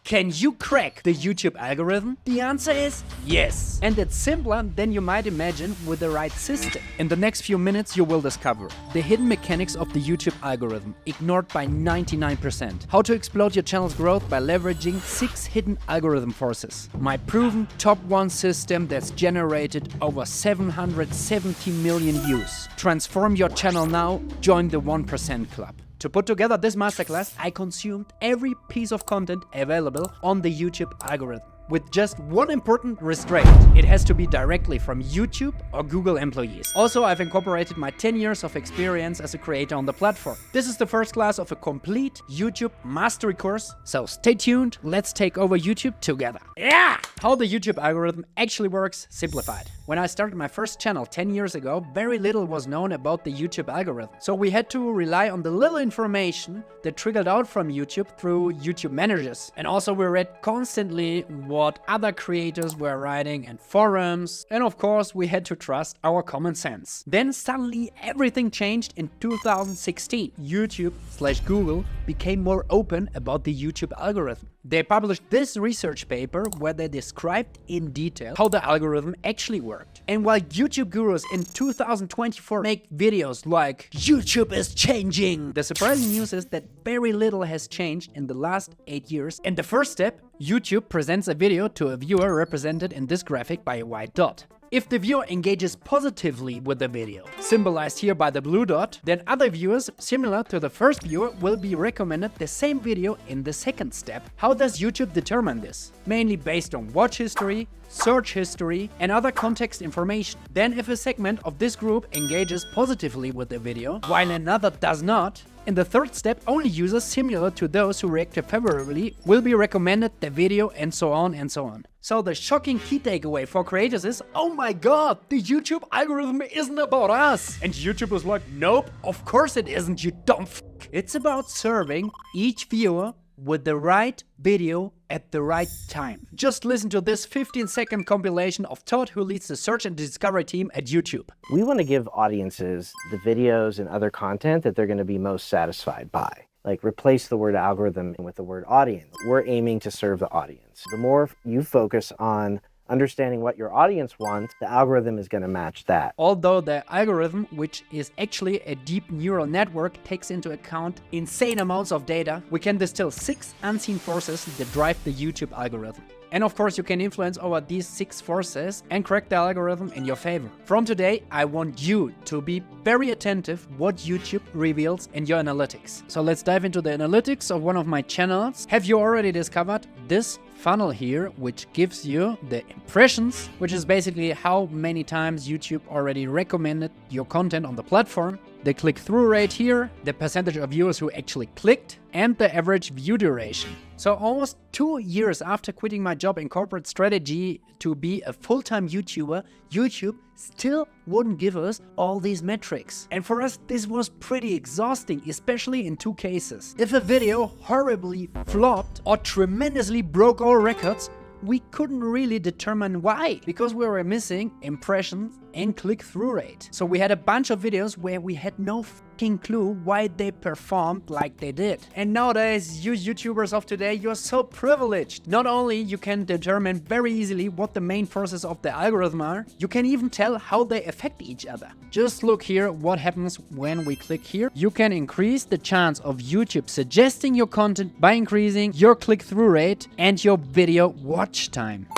Can you crack the YouTube algorithm? The answer is yes. And it's simpler than you might imagine with the right system. In the next few minutes you will discover the hidden mechanics of the YouTube algorithm, ignored by 99%. How to explode your channel's growth by leveraging 6 hidden algorithm forces. My proven top 1 system that's generated over 770 million views. Transform your channel now, join the 1% club. To put together this masterclass, I consumed every piece of content available on the YouTube algorithm, with just one important restraint. It has to be directly from YouTube or Google employees. Also, I've incorporated my 10 years of experience as a creator on the platform. This is the first class of a complete YouTube mastery course, so stay tuned, let's take over YouTube together. Yeah! How the YouTube algorithm actually works, simplified. When I started my first channel 10 years ago, very little was known about the YouTube algorithm. So we had to rely on the little information that trickled out from YouTube through YouTube managers. And also we read constantly what other creators were writing in forums. And of course we had to trust our common sense. Then suddenly everything changed in 2016. YouTube/Google became more open about the YouTube algorithm. They published this research paper where they described in detail how the algorithm actually worked. And while YouTube gurus in 2024 make videos like YouTube is changing, the surprising news is that very little has changed in the last 8 years. In the first step, YouTube presents a video to a viewer represented in this graphic by a white dot. If the viewer engages positively with the video, symbolized here by the blue dot, then other viewers, similar to the first viewer, will be recommended the same video in the second step. How does YouTube determine this? Mainly based on watch history, search history, and other context information. Then if a segment of this group engages positively with the video, while another does not, in the third step, only users similar to those who reacted favorably will be recommended the video, and so on and so on. So the shocking key takeaway for creators is, oh my god, the YouTube algorithm isn't about us. And YouTube is like, nope, of course it isn't, you dumb f***. It's about serving each viewer with the right video at the right time. Just listen to this 15-second compilation of Todd, who leads the search and discovery team at YouTube. We want to give audiences the videos and other content that they're going to be most satisfied by. Like, replace the word algorithm with the word audience. We're aiming to serve the audience. The more you focus on understanding what your audience wants, the algorithm is going to match that. Although the algorithm, which is actually a deep neural network, takes into account insane amounts of data, we can distill 6 unseen forces that drive the YouTube algorithm. And of course you can influence over these 6 forces and crack the algorithm in your favor. From today, I want you to be very attentive what YouTube reveals in your analytics. So let's dive into the analytics of one of my channels. Have you already discovered this funnel here, which gives you the impressions, which is basically how many times YouTube already recommended your content on the platform, the click-through rate here, the percentage of viewers who actually clicked, and the average view duration. So almost 2 years after quitting my job in corporate strategy to be a full-time YouTuber, YouTube still wouldn't give us all these metrics. And for us, this was pretty exhausting, especially in 2 cases. If a video horribly flopped or tremendously broke all records, we couldn't really determine why, because we were missing impressions and click-through rate. So we had a bunch of videos where we had no fucking clue why they performed like they did. And nowadays, you YouTubers of today, you're so privileged. Not only you can determine very easily what the main forces of the algorithm are, you can even tell how they affect each other. Just look here what happens when we click here. You can increase the chance of YouTube suggesting your content by increasing your click-through rate and your video watch time.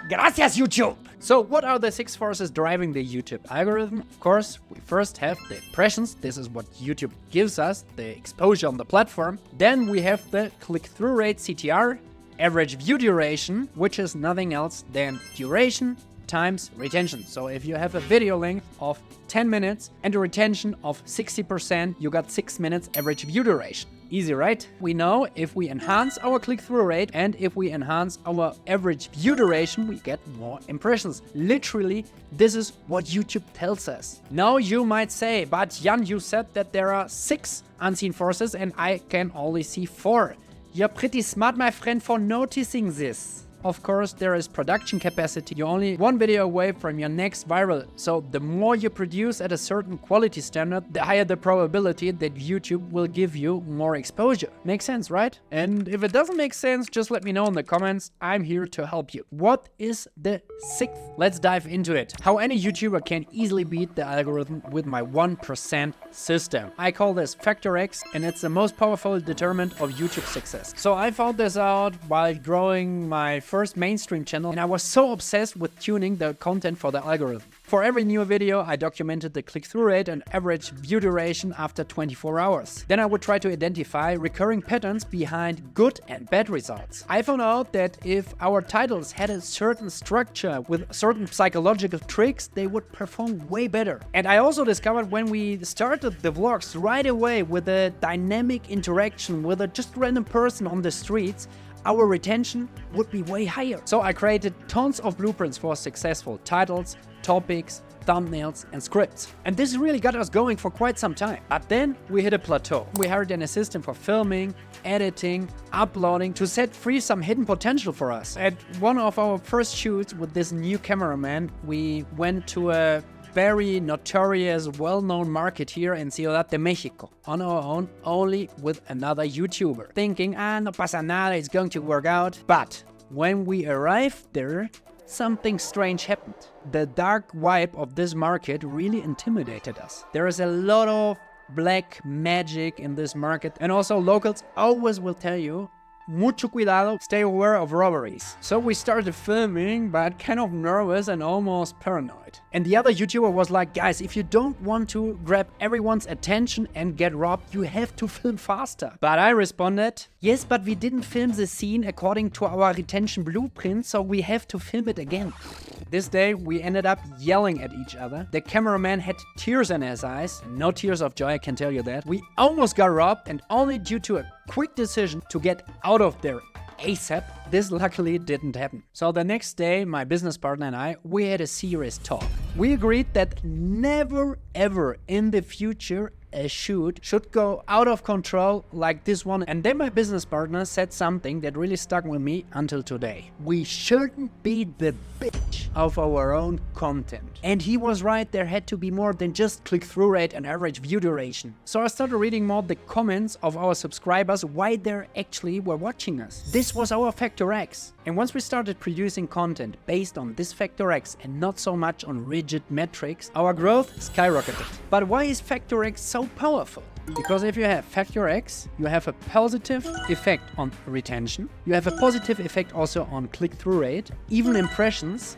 Gracias, YouTube! So what are the 6 forces driving the YouTube algorithm? Of course, we first have the impressions. This is what YouTube gives us, the exposure on the platform. Then we have the click-through rate, CTR, average view duration, which is nothing else than duration times retention. So if you have a video length of 10 minutes and a retention of 60%, you got 6 minutes average view duration. Easy, right? We know if we enhance our click-through rate and if we enhance our average view duration, we get more impressions. Literally, this is what YouTube tells us. Now you might say, but Jan, you said that there are 6 unseen forces and I can only see 4. You're pretty smart, my friend, for noticing this. of course, there is production capacity. You're only one video away from your next viral. So the more you produce at a certain quality standard, the higher the probability that YouTube will give you more exposure. Makes sense, right? And if it doesn't make sense, just let me know in the comments. I'm here to help you. What is the sixth? Let's dive into it. How any YouTuber can easily beat the algorithm with my 1% system. I call this Factor X, and it's the most powerful determinant of YouTube success. So I found this out while growing my first mainstream channel, and I was so obsessed with tuning the content for the algorithm. For every new video, I documented the click-through rate and average view duration after 24 hours. Then I would try to identify recurring patterns behind good and bad results. I found out that if our titles had a certain structure with certain psychological tricks, they would perform way better. And I also discovered when we started the vlogs right away with a dynamic interaction with a just random person on the streets, our retention would be way higher. So I created tons of blueprints for successful titles, topics, thumbnails, and scripts. And this really got us going for quite some time. But then we hit a plateau. We hired an assistant for filming, editing, uploading to set free some hidden potential for us. At one of our first shoots with this new cameraman, we went to a very notorious, well-known market here in Ciudad de Mexico on our own, only with another YouTuber, thinking, no pasa nada, it's going to work out. But when we arrived there, something strange happened. The dark vibe of this market really intimidated us. There is a lot of black magic in this market, and also locals always will tell you, mucho cuidado, stay aware of robberies. So we started filming, but kind of nervous and almost paranoid. And the other YouTuber was like, guys, if you don't want to grab everyone's attention and get robbed, you have to film faster. But I responded, yes, but we didn't film the scene according to our retention blueprint, so we have to film it again. This day, we ended up yelling at each other. The cameraman had tears in his eyes. No tears of joy, I can tell you that. We almost got robbed, and only due to a quick decision to get out of there ASAP, this luckily didn't happen. So the next day, my business partner and I, we had a serious talk. We agreed that never ever in the future a shoot should go out of control like this one. And then my business partner said something that really stuck with me until today. We shouldn't be the bitch of our own content. And he was right, there had to be more than just click-through rate and average view duration. So I started reading more the comments of our subscribers, why they actually were watching us. This was our Factor X. And once we started producing content based on this Factor X and not so much on rigid metrics, our growth skyrocketed. But why is Factor X so powerful? Because if you have Factor X, you have a positive effect on retention, you have a positive effect also on click-through rate, even impressions.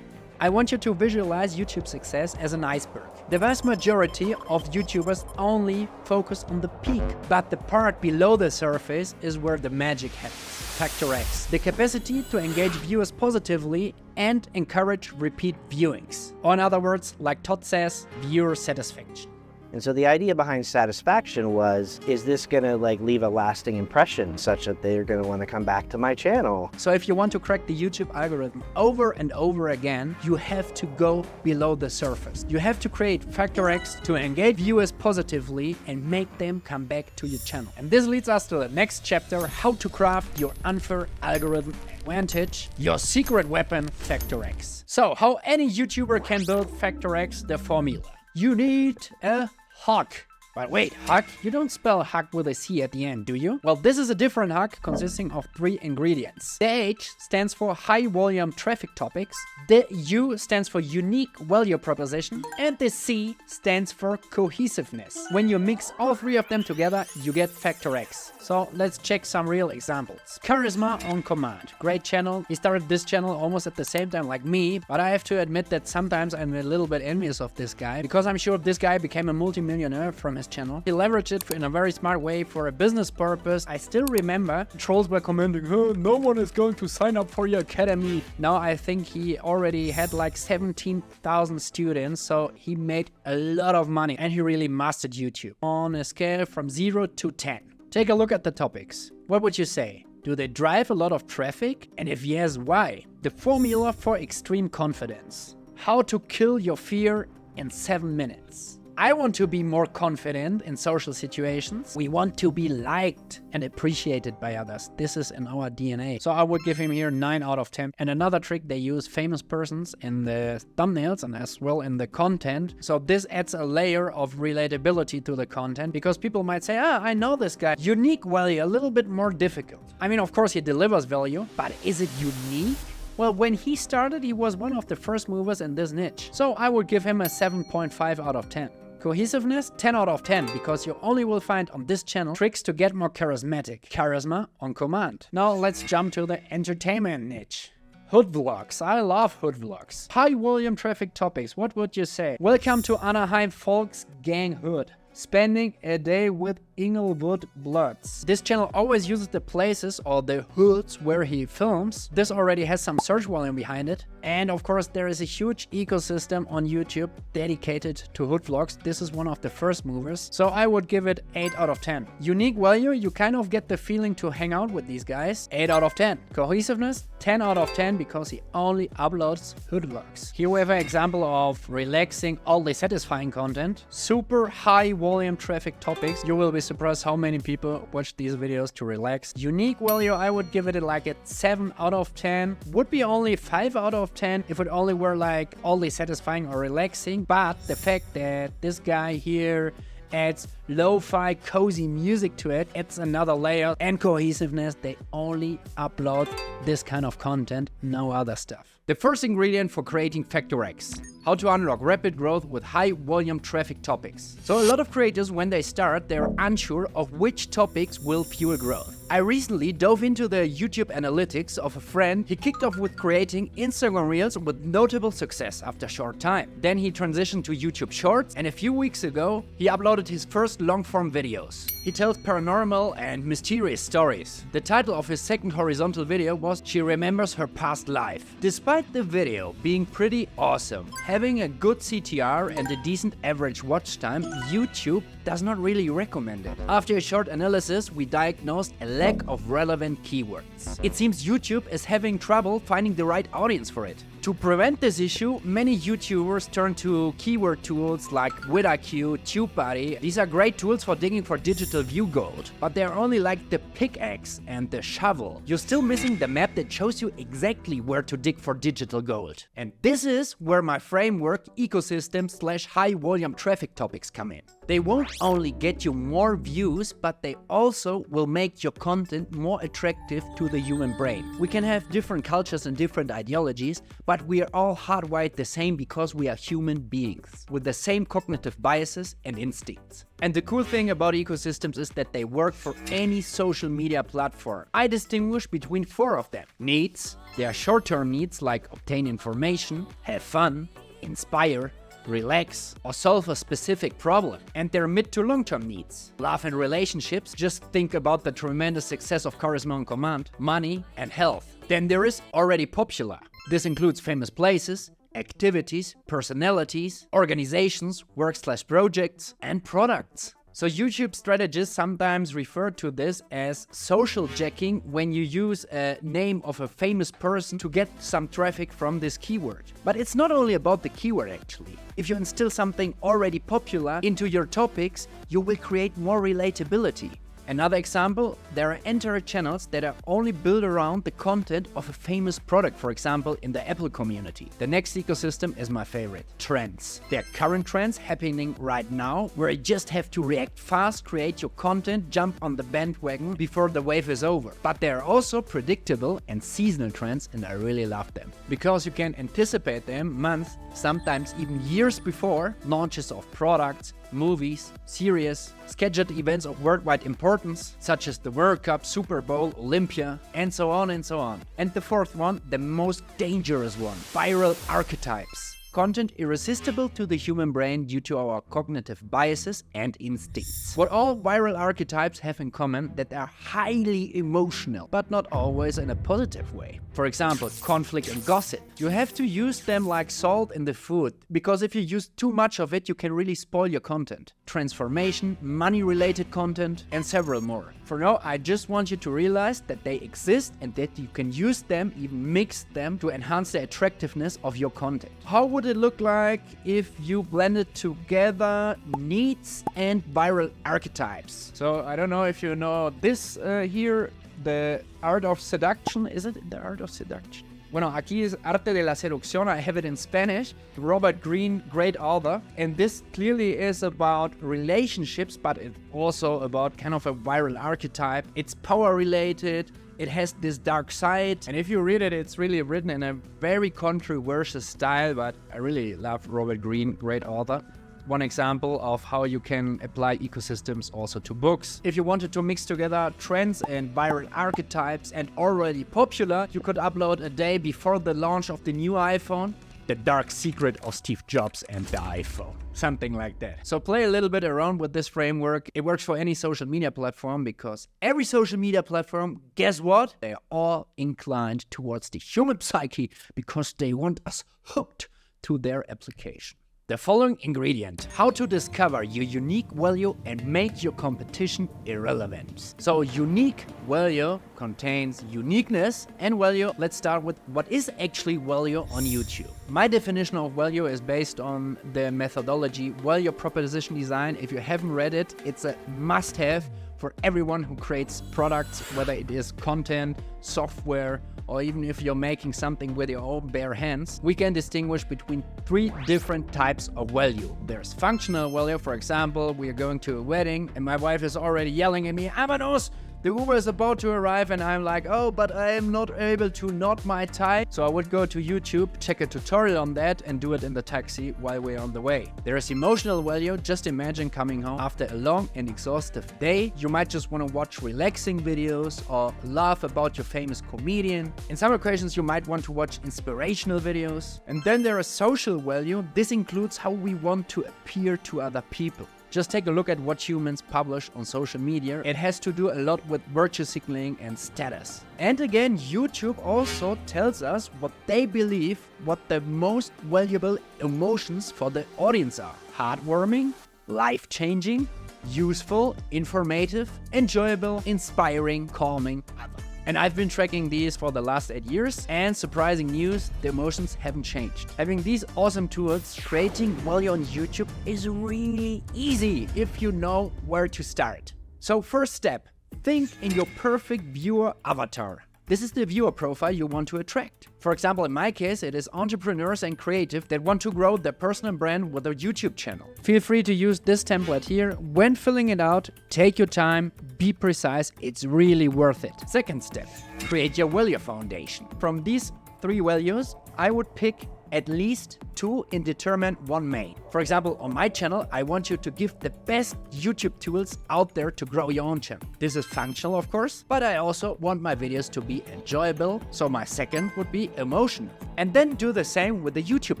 I want you to visualize YouTube success as an iceberg. The vast majority of YouTubers only focus on the peak, but the part below the surface is where the magic happens. Factor X, the capacity to engage viewers positively and encourage repeat viewings. Or in other words, like Todd says, viewer satisfaction. And so the idea behind satisfaction was, is this gonna leave a lasting impression such that they're gonna want to come back to my channel? So if you want to crack the YouTube algorithm over and over again, you have to go below the surface. You have to create Factor X to engage viewers positively and make them come back to your channel. And this leads us to the next chapter, how to craft your unfair algorithm advantage, your secret weapon, Factor X. So how any YouTuber can build Factor X, the formula. You need a hook. But wait, hook? You don't spell hook with a C at the end, do you? Well, this is a different hook consisting of 3 ingredients. The H stands for high volume traffic topics, the U stands for unique value proposition, and the C stands for cohesiveness. When you mix all 3 of them together, you get Factor X. So let's check some real examples. Charisma on Command. Great channel. He started this channel almost at the same time like me, but I have to admit that sometimes I'm a little bit envious of this guy, because I'm sure this guy became a multimillionaire from his channel. He leveraged it in a very smart way for a business purpose. I still remember trolls were commenting, oh, no one is going to sign up for your academy. Now I think he already had like 17,000 students, so he made a lot of money and he really mastered YouTube on a scale from 0 to 10. Take a look at the topics. What would you say? Do they drive a lot of traffic? And if yes, why? The formula for extreme confidence. How to kill your fear in 7 minutes. I want to be more confident in social situations. We want to be liked and appreciated by others. This is in our DNA. So I would give him here 9 out of 10. And another trick, they use famous persons in the thumbnails and as well in the content. So this adds a layer of relatability to the content because people might say, I know this guy. Unique value, a little bit more difficult. I mean, of course, he delivers value, but is it unique? Well, when he started, he was one of the first movers in this niche. So I would give him a 7.5 out of 10. Cohesiveness, 10 out of 10, because you only will find on this channel tricks to get more charismatic. Charisma on command. Now let's jump to the entertainment niche. Hood vlogs. I love hood vlogs. High volume traffic topics. What would you say? Welcome to Anaheim Volksgang Hood. Spending a day with Inglewood Bloods. This channel always uses the places or the hoods where he films. This already has some search volume behind it. And of course, there is a huge ecosystem on YouTube dedicated to hood vlogs. This is one of the first movers. So I would give it 8 out of 10. Unique value, you kind of get the feeling to hang out with these guys. 8 out of 10. Cohesiveness, 10 out of 10 because he only uploads hood vlogs. Here we have an example of relaxing, oddly satisfying content. Super high volume traffic topics. You will be surprised how many people watch these videos to relax. Unique value, I would give it like a 7 out of 10. Would be only 5 out of 10 if it only were like oddly satisfying or relaxing. But the fact that this guy here adds lo-fi cozy music to it, it's another layer. And cohesiveness, they only upload this kind of content, no other stuff. The first ingredient for creating Factor X. How to unlock rapid growth with high volume traffic topics. So a lot of creators, when they start, they're unsure of which topics will fuel growth. I recently dove into the YouTube analytics of a friend. He kicked off with creating Instagram Reels with notable success after a short time. Then he transitioned to YouTube Shorts, and a few weeks ago, he uploaded his first long-form videos. He tells paranormal and mysterious stories. The title of his second horizontal video was She Remembers Her Past Life. Despite the video being pretty awesome, having a good CTR and a decent average watch time, YouTube does not really recommend it. After a short analysis, we diagnosed a lack of relevant keywords. It seems YouTube is having trouble finding the right audience for it. To prevent this issue, many YouTubers turn to keyword tools like vidIQ, TubeBuddy. These are great tools for digging for digital view gold, but they're only like the pickaxe and the shovel. You're still missing the map that shows you exactly where to dig for digital gold. And this is where my framework, ecosystem / high volume traffic topics come in. They won't only get you more views, but they also will make your content more attractive to the human brain. We can have different cultures and different ideologies, but we are all hardwired the same because we are human beings with the same cognitive biases and instincts. And the cool thing about ecosystems is that they work for any social media platform. I distinguish between 4 of them. Needs. They are short-term needs like obtain information, have fun, inspire, relax, or solve a specific problem. And their mid to long-term needs. Love and relationships, just think about the tremendous success of Charisma on Command, money, and health. Then there is already popular. This includes famous places, activities, personalities, organizations, work/projects, and products. So YouTube strategists sometimes refer to this as social jacking when you use a name of a famous person to get some traffic from this keyword. But it's not only about the keyword actually. If you instill something already popular into your topics, you will create more relatability. Another example, there are entire channels that are only built around the content of a famous product, for example, in the Apple community. The next ecosystem is my favorite, trends. There are current trends happening right now where you just have to react fast, create your content, jump on the bandwagon before the wave is over. But there are also predictable and seasonal trends, and I really love them because you can anticipate them months, sometimes even years before launches of products, movies, series, scheduled events of worldwide importance, such as the World Cup, Super Bowl, Olympia, and so on and so on. And the fourth one, the most dangerous one, viral archetypes. Content irresistible to the human brain due to our cognitive biases and instincts. What all viral archetypes have in common that they are highly emotional, but not always in a positive way. For example, conflict and gossip. You have to use them like salt in the food, because if you use too much of it, you can really spoil your content. Transformation, money-related content, and several more. For now, I just want you to realize that they exist and that you can use them, even mix them, to enhance the attractiveness of your content. How would would it look like if you blended together needs and viral archetypes? So I don't know if you know this here, the art of seduction. Is it the art of seduction? Bueno, aquí es Arte de la Seducción. I have it in Spanish. Robert Greene, great author. And this clearly is about relationships, but it's also about kind of a viral archetype. It's power related. It has this dark side. And if you read it, it's really written in a very controversial style, but I really love Robert Greene, great author. One example of how you can apply ecosystems also to books. If you wanted to mix together trends and viral archetypes and already popular, you could upload a day before the launch of the new iPhone. The dark secret of Steve Jobs and the iPhone. Something like that. So play a little bit around with this framework. It works for any social media platform because every social media platform, guess what? They're all inclined towards the human psyche because they want us hooked to their application. The following ingredient: how to discover your unique value and make your competition irrelevant. So unique value contains uniqueness and value. Let's start with what is actually value on YouTube. My definition of value is based on the methodology value proposition design. If you haven't read it, it's a must-have for everyone who creates products, whether it is content, software, or even if you're making something with your own bare hands. We can distinguish between 3 different types of value. There's functional value. For example, we are going to a wedding and my wife is already yelling at me, Amadeus, the Uber is about to arrive, and I'm like, oh, but I am not able to knot my tie. So I would go to YouTube, check a tutorial on that, and do it in the taxi while we're on the way. There is emotional value. Just imagine coming home after a long and exhaustive day. You might just want to watch relaxing videos or laugh about your famous comedian. In some occasions, you might want to watch inspirational videos. And then there is social value. This includes how we want to appear to other people. Just take a look at what humans publish on social media. It has to do a lot with virtue signaling and status. And again, YouTube also tells us what they believe, what the most valuable emotions for the audience are. Heartwarming, life-changing, useful, informative, enjoyable, inspiring, calming, other. And I've been tracking these for the last 8 years, and surprising news, the emotions haven't changed. Having these awesome tools, creating value on YouTube is really easy if you know where to start. So first step, think in your perfect viewer avatar. This is the viewer profile you want to attract. For example, in my case, it is entrepreneurs and creative that want to grow their personal brand with their YouTube channel. Feel free to use this template here. When filling it out, take your time, be precise, it's really worth it. Second step, create your value foundation. From these 3 values, I would pick at least 2 and determine 1 main. For example, on my channel, I want you to give the best YouTube tools out there to grow your own channel. This is functional, of course, but I also want my videos to be enjoyable, so my second would be emotional. And then do the same with the YouTube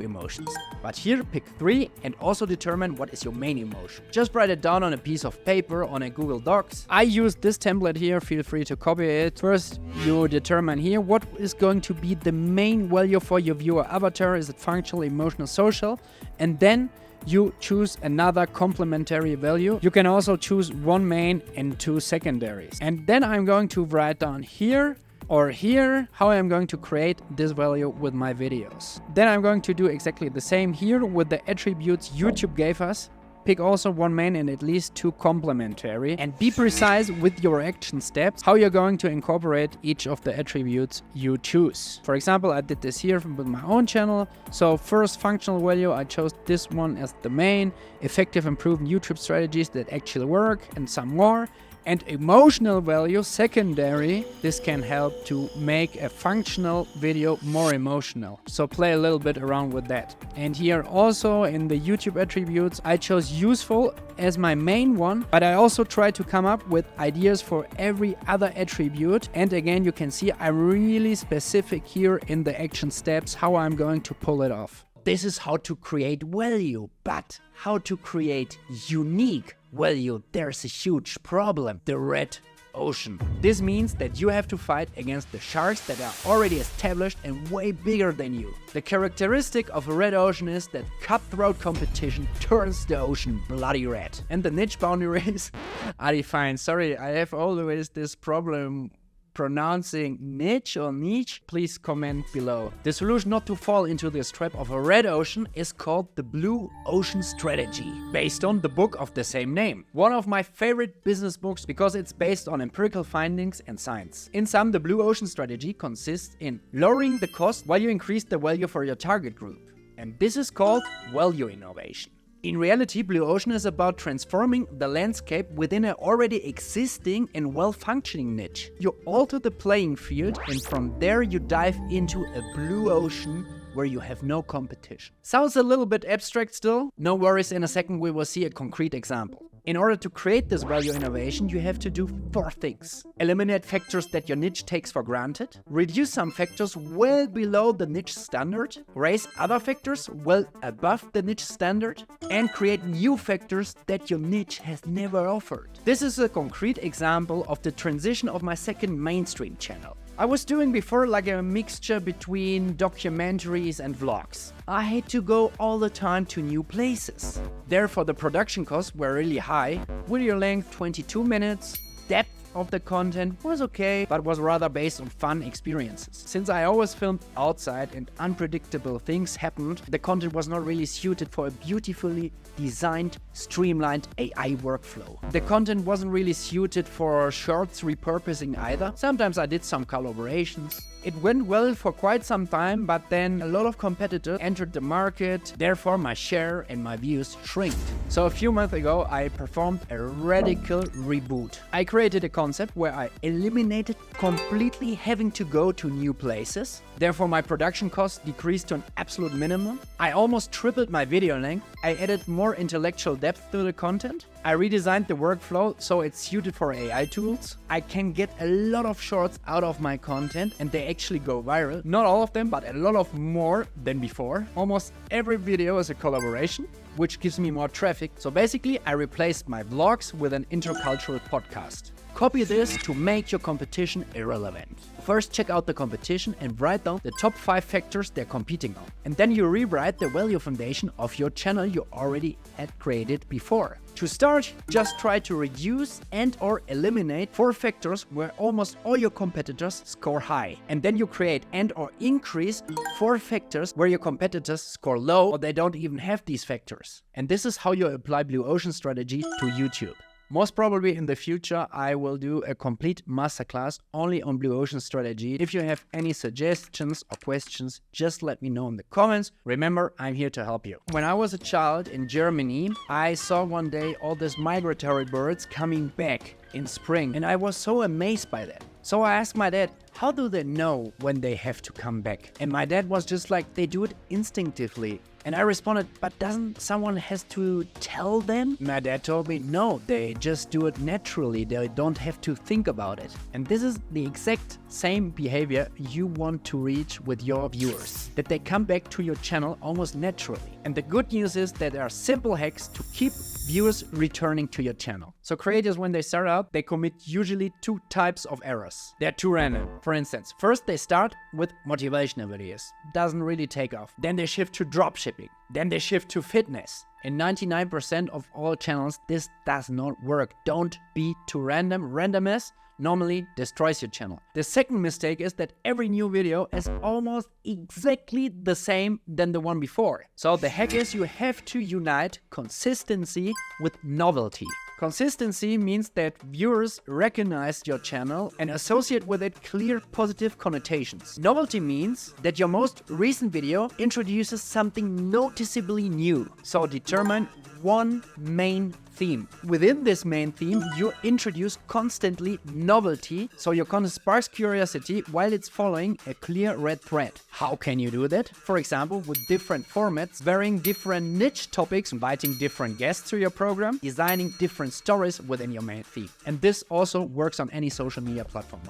emotions. But here, pick 3 and also determine what is your main emotion. Just write it down on a piece of paper on a Google Docs. I use this template here, feel free to copy it. First, you determine here what is going to be the main value for your viewer avatar. Is it functional, emotional, social? And then you choose another complementary value. You can also choose 1 main and 2 secondaries. And then I'm going to write down here or here how I'm going to create this value with my videos. Then I'm going to do exactly the same here with the attributes YouTube gave us. Pick also 1 main and at least 2 complementary, and be precise with your action steps, how you're going to incorporate each of the attributes you choose. For example, I did this here with my own channel. So first, functional value, I chose this one as the main. Effective and proven YouTube strategies that actually work, and some more. And emotional value, secondary. This can help to make a functional video more emotional. So play a little bit around with that. And here also in the YouTube attributes, I chose useful as my main one, but I also try to come up with ideas for every other attribute. And again, you can see I'm really specific here in the action steps, how I'm going to pull it off. This is how to create value, but how to create unique value, there's a huge problem: the red ocean. This means that you have to fight against the sharks that are already established and way bigger than you. The characteristic of a red ocean is that cutthroat competition turns the ocean bloody red. And the niche boundaries are defined. Sorry, I have always this problem pronouncing niche or niche, please comment below. The solution not to fall into this trap of a red ocean is called the blue ocean strategy, based on the book of the same name. One of my favorite business books because it's based on empirical findings and science. In sum, the blue ocean strategy consists in lowering the cost while you increase the value for your target group. And this is called value innovation. In reality, Blue Ocean is about transforming the landscape within an already existing and well-functioning niche. You alter the playing field, and from there you dive into a blue ocean where you have no competition. Sounds a little bit abstract still? No worries, in a second we will see a concrete example. In order to create this value innovation, you have to do 4 things. Eliminate factors that your niche takes for granted, reduce some factors well below the niche standard, raise other factors well above the niche standard, and create new factors that your niche has never offered. This is a concrete example of the transition of my second mainstream channel. I was doing before like a mixture between documentaries and vlogs. I had to go all the time to new places. Therefore, the production costs were really high. Video length 22 minutes, depth of the content was okay, but was rather based on fun experiences. Since I always filmed outside and unpredictable things happened, the content was not really suited for a beautifully designed, streamlined AI workflow. The content wasn't really suited for shorts repurposing either. Sometimes I did some collaborations. It went well for quite some time, but then a lot of competitors entered the market, therefore my share and my views shrinked. So a few months ago I performed a radical reboot. I created a concept where I eliminated completely having to go to new places. Therefore my production costs decreased to an absolute minimum. I almost tripled my video length. I added more intellectual depth to the content. I redesigned the workflow so it's suited for AI tools. I can get a lot of shorts out of my content and they actually go viral. Not all of them, but a lot of more than before. Almost every video is a collaboration, which gives me more traffic. So basically I replaced my vlogs with an intercultural podcast. Copy this to make your competition irrelevant. First, check out the competition and write down the top 5 factors they're competing on. And then you rewrite the value foundation of your channel you already had created before. To start, just try to reduce and or eliminate 4 factors where almost all your competitors score high. And then you create and or increase 4 factors where your competitors score low or they don't even have these factors. And this is how you apply Blue Ocean strategy to YouTube. Most probably in the future, I will do a complete masterclass only on Blue Ocean strategy. If you have any suggestions or questions, just let me know in the comments. Remember, I'm here to help you. When I was a child in Germany, I saw one day all these migratory birds coming back in spring, and I was so amazed by that. So I asked my dad, how do they know when they have to come back? And my dad was just like, they do it instinctively. And I responded, but doesn't someone has to tell them? My dad told me, no, they just do it naturally. They don't have to think about it. And this is the exact same behavior you want to reach with your viewers, that they come back to your channel almost naturally. And the good news is that there are simple hacks to keep viewers returning to your channel. So creators, when they start out, they commit usually 2 types of errors. They're too random. For instance, first they start with motivational videos. Doesn't really take off. Then they shift to dropshipping. Then they shift to fitness. In 99% of all channels, this does not work. Don't be too random. Randomness normally destroys your channel. The second mistake is that every new video is almost exactly the same than the one before. So the hack is you have to unite consistency with novelty. Consistency means that viewers recognize your channel and associate with it clear positive connotations. Novelty means that your most recent video introduces something noticeably new. So determine one main theme. Within this main theme, you introduce constantly novelty, so your content sparks curiosity while it's following a clear red thread. How can you do that? For example, with different formats, varying different niche topics, inviting different guests to your program, designing different stories within your main theme. And this also works on any social media platform.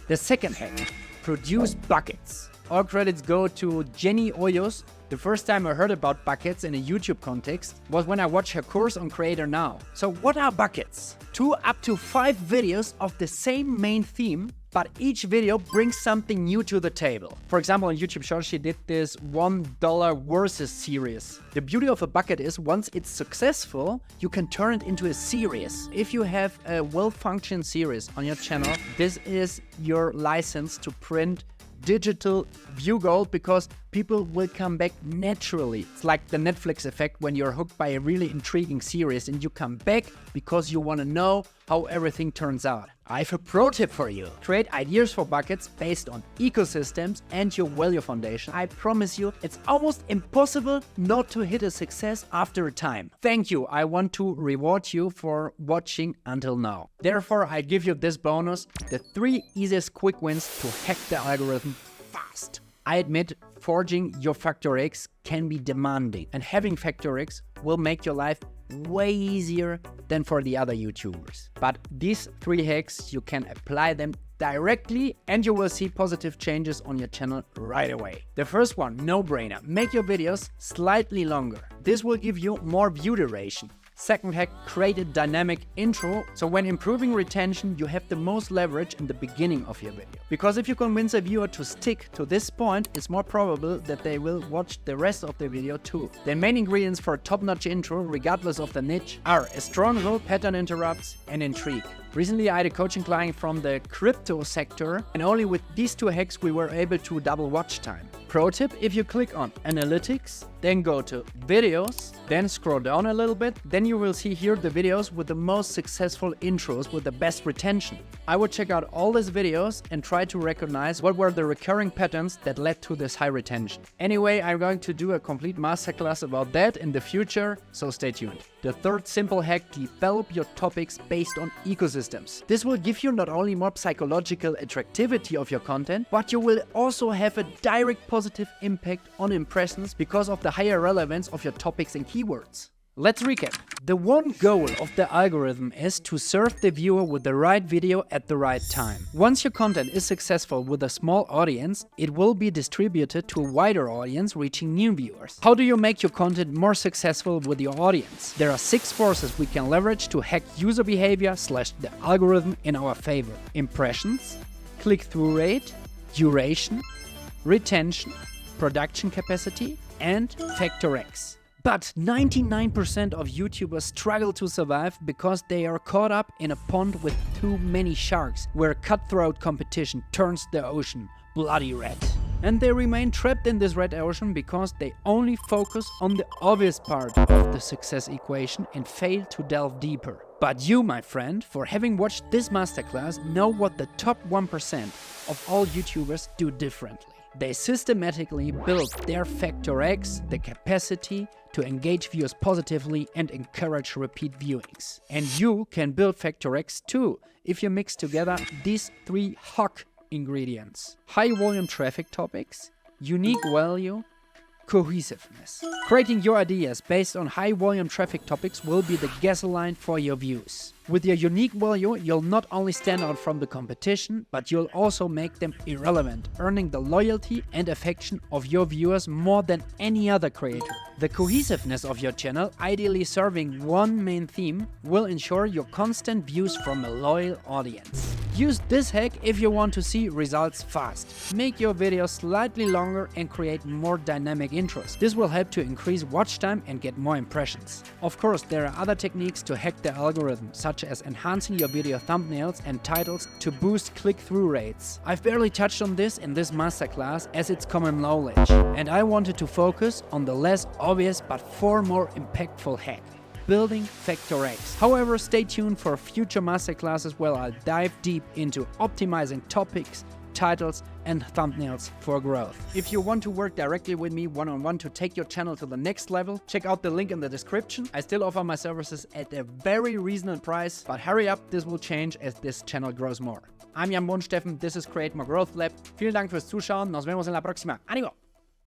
The second hack, produce buckets. All credits go to Jenny Oyos. The first time I heard about buckets in a YouTube context was when I watched her course on Creator Now. So what are buckets? 2 up to 5 videos of the same main theme but each video brings something new to the table. For example, on YouTube Shorts, she did this $1 versus series. The beauty of a bucket is once it's successful, you can turn it into a series. If you have a well-functioning series on your channel, this is your license to print digital view gold, because people will come back naturally. It's like the Netflix effect when you're hooked by a really intriguing series and you come back because you want to know how everything turns out. I have a pro tip for you. Create ideas for buckets based on ecosystems and your value foundation. I promise you, it's almost impossible not to hit a success after a time. Thank you. I want to reward you for watching until now. Therefore, I give you this bonus, the 3 easiest quick wins to hack the algorithm fast. I admit, forging your Factor X can be demanding, and having Factor X will make your life way easier than for the other YouTubers. But these 3 hacks, you can apply them directly and you will see positive changes on your channel right away. The first one, no-brainer, make your videos slightly longer. This will give you more view duration. Second hack, create a dynamic intro, so when improving retention, you have the most leverage in the beginning of your video. Because if you convince a viewer to stick to this point, it's more probable that they will watch the rest of the video too. The main ingredients for a top-notch intro, regardless of the niche, are a strong hook, pattern interrupts, and intrigue. Recently, I had a coaching client from the crypto sector, and only with these 2 hacks we were able to double watch time. Pro tip, if you click on Analytics, then go to Videos, then scroll down a little bit, then you will see here the videos with the most successful intros with the best retention. I would check out all these videos and try to recognize what were the recurring patterns that led to this high retention. Anyway, I'm going to do a complete masterclass about that in the future, so stay tuned. The third simple hack, develop your topics based on ecosystems. This will give you not only more psychological attractivity of your content, but you will also have a direct positive impact on impressions because of the higher relevance of your topics and keywords. Let's recap. The one goal of the algorithm is to serve the viewer with the right video at the right time. Once your content is successful with a small audience, it will be distributed to a wider audience, reaching new viewers. How do you make your content more successful with your audience? There are 6 forces we can leverage to hack user behavior / the algorithm in our favor. Impressions, click-through rate, duration, retention, production capacity, and Factor X. But 99% of YouTubers struggle to survive because they are caught up in a pond with too many sharks, where cutthroat competition turns the ocean bloody red. And they remain trapped in this red ocean because they only focus on the obvious part of the success equation and fail to delve deeper. But you, my friend, for having watched this masterclass, know what the top 1% of all YouTubers do differently. They systematically build their Factor X, the capacity to engage viewers positively and encourage repeat viewings. And you can build Factor X too, if you mix together these 3 hot ingredients: high volume traffic topics, unique value, cohesiveness. Creating your ideas based on high volume traffic topics will be the gasoline for your views. With your unique value, you'll not only stand out from the competition, but you'll also make them irrelevant, earning the loyalty and affection of your viewers more than any other creator. The cohesiveness of your channel, ideally serving one main theme, will ensure your constant views from a loyal audience. Use this hack if you want to see results fast. Make your videos slightly longer and create more dynamic intros. This will help to increase watch time and get more impressions. Of course, there are other techniques to hack the algorithm, such as enhancing your video thumbnails and titles to boost click-through rates. I've barely touched on this in this masterclass as it's common knowledge, and I wanted to focus on the less obvious but far more impactful hack: building Factor X. However, stay tuned for future masterclasses where I'll dive deep into optimizing topics, titles, and thumbnails for growth. If you want to work directly with me one-on-one to take your channel to the next level, check out the link in the description. I still offer my services at a very reasonable price, but hurry up, this will change as this channel grows more. I'm Jan Steffen, this is Create More Growth Lab. Vielen Dank fürs Zuschauen, nos vemos en la próxima. ¡Ánimo!